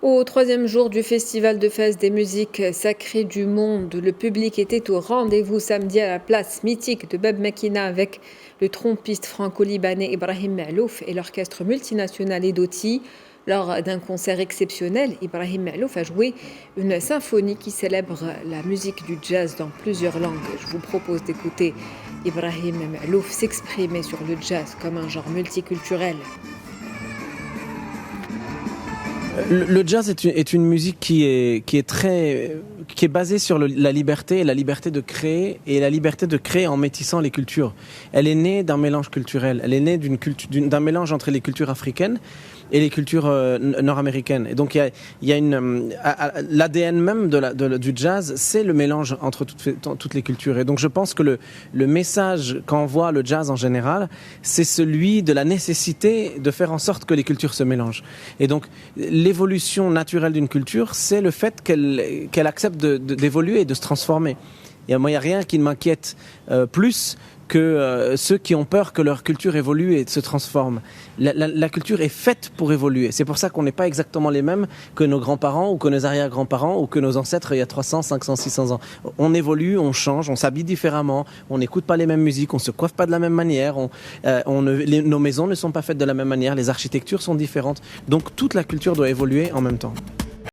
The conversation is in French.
Au troisième jour du Festival de Fès des musiques sacrées du monde, le public était au rendez-vous samedi à la place mythique de Bab Makina avec le trompiste franco-libanais Ibrahim Malouf et l'orchestre multinational Edoti. Lors d'un concert exceptionnel, Ibrahim Malouf a joué une symphonie qui célèbre la musique du jazz dans plusieurs langues. Je vous propose d'écouter Ibrahim Malouf s'exprimer sur le jazz comme un genre multiculturel. Le jazz est une musique qui est basée sur la liberté de créer et la liberté de créer en métissant les cultures. Elle est née d'un mélange culturel. Elle est née d'un mélange entre les cultures africaines et les cultures nord-américaines. Et donc il y a l'ADN même du jazz, c'est le mélange entre toutes les cultures. Et donc je pense que le message qu'envoie le jazz en général, c'est celui de la nécessité de faire en sorte que les cultures se mélangent. Et donc l'évolution naturelle d'une culture, c'est le fait qu'elle accepte d'évoluer et de se transformer. Et moi, il n'y a rien qui ne m'inquiète plus que ceux qui ont peur que leur culture évolue et se transforme. La culture est faite pour évoluer. C'est pour ça qu'on n'est pas exactement les mêmes que nos grands-parents ou que nos arrière-grands-parents ou que nos ancêtres il y a 300, 500, 600 ans. On évolue, on change, on s'habille différemment, on n'écoute pas les mêmes musiques, on se coiffe pas de la même manière, nos maisons ne sont pas faites de la même manière, les architectures sont différentes. Donc toute la culture doit évoluer en même temps.